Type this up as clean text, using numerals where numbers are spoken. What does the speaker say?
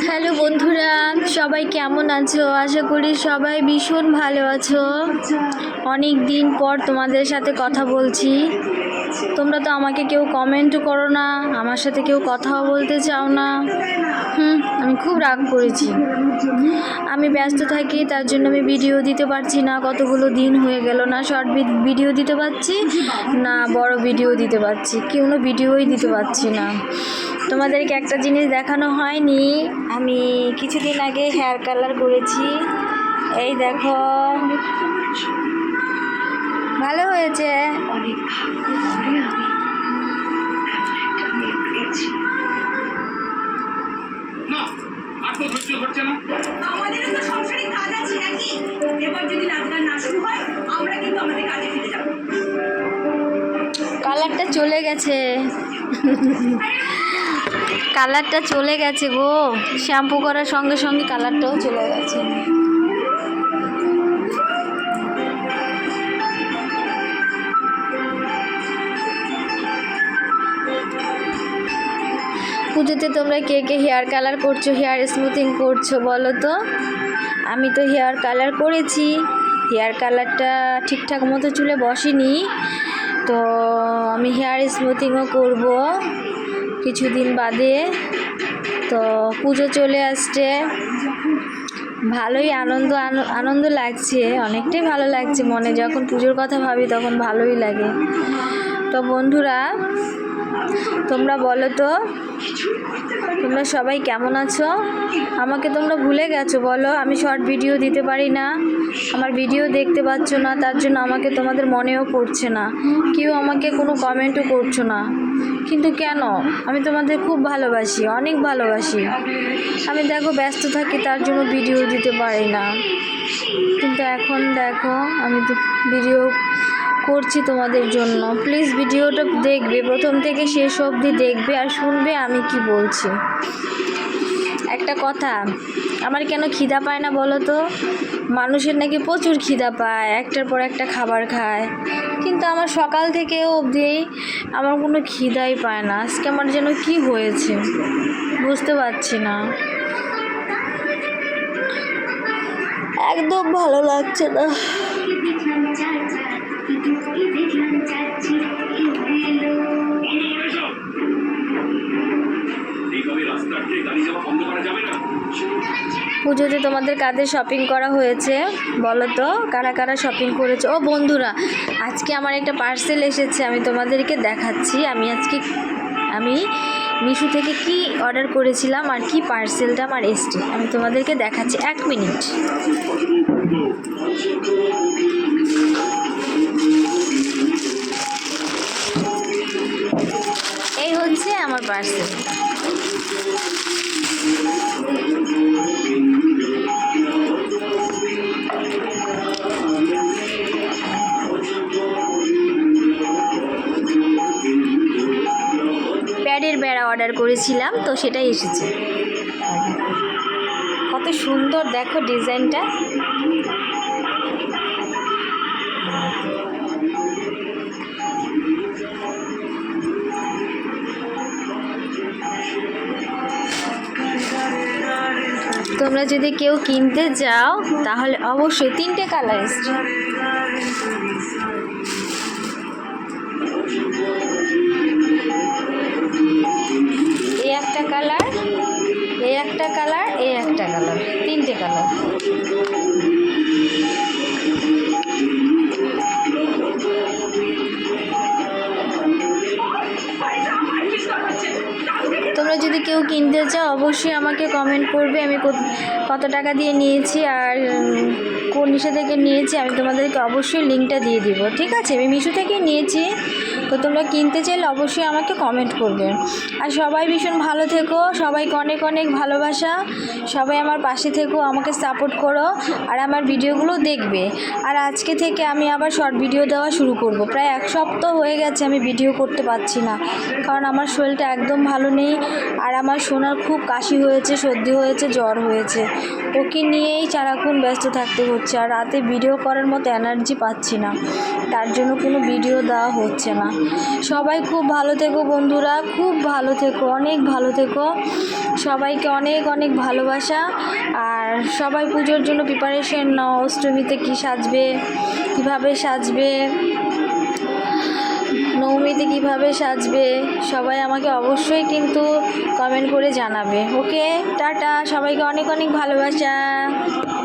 Hello বন্ধুরা, সবাই কেমন আছো? আশা করি সবাই ভীষণ ভালো আছো। অনেক দিন পর তোমাদের সাথে কথা বলছি। তোমরা তো আমাকে কেউ কমেন্টও করো না, আমার সাথে কেউ কথাও বলতে চাও না। আমি খুব রাগ করেছি। আমি ব্যস্ত থাকি, তার জন্য আমি ভিডিও দিতে পারছি না। কতগুলো দিন হয়ে গেল না শর্ট ভিডিও দিতে পারছি, না বড় ভিডিও দিতে পারছি, কোনো ভিডিওই দিতে পারছি না। তোমাদেরকে একটা জিনিস দেখানো হয়নি, আমি কিছুদিন আগে হেয়ার কালার করেছি। এই দেখো, ভালো হয়েছে। কালারটা চলে গেছে, কালারটা চলে গেছে গো। শ্যাম্পু করার সঙ্গে সঙ্গে কালারটাও চলে গেছে। পুজোতে তোমরা কে কে হেয়ার কালার করছো, হেয়ার স্মুথিং করছো বলো তো? আমি তো হেয়ার কালার করেছি। হেয়ার কালারটা ঠিকঠাক মতো চুলে বসেনি, তো আমি হেয়ার স্মুথিংও করব কিছুদিন বাদে। তো পুজো চলে আসছে, ভালোই আনন্দ লাগছে, অনেকটাই ভালো লাগছে মনে। যখন পুজোর কথা ভাবি তখন ভালোই লাগে। তো বন্ধুরা, তোমরা বলো তো, তোমরা সবাই কেমন আছো? আমাকে তোমরা ভুলে গেছো বলো? আমি শর্ট ভিডিও দিতে পারি না, আমার ভিডিও দেখতে পাচ্ছ না, তার জন্য আমাকে তোমাদের মনেও পড়ছে না। কেউ আমাকে কোনো কমেন্টও করছো না, কিন্তু কেন? আমি তোমাদের খুব ভালোবাসি, অনেক ভালোবাসি। আমি দেখো ব্যস্ত থাকি, তার জন্য ভিডিও দিতে পারি না। কিন্তু এখন দেখো আমি তো ভিডিও করছি তোমাদের জন্য। প্লিজ ভিডিওটা দেখবে, প্রথম থেকে শেষ অবধি দেখবে আর শুনবে আমি কি বলছি। একটা কথা, আমার কেন খিদা পায় না বলো তো? মানুষের নাকি প্রচুর খিদা পায়, একটার পর একটা খাবার খায়, কিন্তু আমার সকাল থেকে অবধি আমার কোনো খিদাই পায় না। আজকে আমার যেন কি হয়েছে বুঝতে পারছি না, একদম ভালো লাগছে না। পুজোতে তোমাদের কাদের শপিং করা হয়েছে বলো তো? কারা কারা শপিং করেছে? ও বন্ধুরা, আজকে আমার একটা পার্সেল এসেছে, আমি তোমাদেরকে দেখাচ্ছি। আমি মিশো থেকে কি অর্ডার করেছিলাম আর কি পার্সেলটা আমার এসছে, আমি তোমাদেরকে দেখাচ্ছি। 1 মিনিট। এই হচ্ছে আমার পার্সেল। প্যাডের বেড়া অর্ডার করেছিলাম, তো সেটাই এসেছে। কত সুন্দর দেখো ডিজাইনটা। তোমরা যদি কেউ কিনতে যাও তাহলে অবশ্যই 3টে কালার এসছে। এই একটা কালার, এই একটা কালার, এই একটা কালার, 3টে কালার। তোমরা যদি কেউ কিনতে চাও অবশ্যই আমাকে কমেন্ট করবে, আমি কত টাকা দিয়ে নিয়েছি আর কোন ইসে থেকে নিয়েছি আমি তোমাদেরকে অবশ্যই লিঙ্কটা দিয়ে দিব, ঠিক আছে? আমি মিশো থেকে নিয়েছি, তো তোমরা কিনতে চাইলে অবশ্যই আমাকে কমেন্ট করবে। আর সবাই ভীষণ ভালো থেকো, সবাইকে অনেক অনেক ভালোবাসা। সবাই আমার পাশে থেকো, আমাকে সাপোর্ট করো আর আমার ভিডিওগুলো দেখবে। আর আজকে থেকে আমি আবার শর্ট ভিডিও দেওয়া শুরু করব। প্রায় 1 সপ্তাহ হয়ে গেছে আমি ভিডিও করতে পারছি না, কারণ আমার শরীরটা একদম ভালো নেই। আর আমার সোনার খুব কাশি হয়েছে, সর্দি হয়েছে, জ্বর হয়েছে, ওকে নিয়েই সারাক্ষণ ব্যস্ত থাকতে হচ্ছে। আর রাতে ভিডিও করার মতো এনার্জি পাচ্ছি না, তার জন্য কোনো ভিডিও দেওয়া হচ্ছে না। সবাই খুব ভালো থেকো বন্ধুরা, খুব ভালো থেকো, অনেক ভালো থেকো। সবাইকে অনেক অনেক ভালোবাসা। আর সবাই পুজোর জন্য প্রিপারেশন নাও, অষ্টমীতে কী সাজবে, কীভাবে সাজবে, নবমীতে কীভাবে সাজবে, সবাই আমাকে অবশ্যই কিন্তু কমেন্ট করে জানাবে। ওকে, টাটা, সবাইকে অনেক অনেক ভালোবাসা।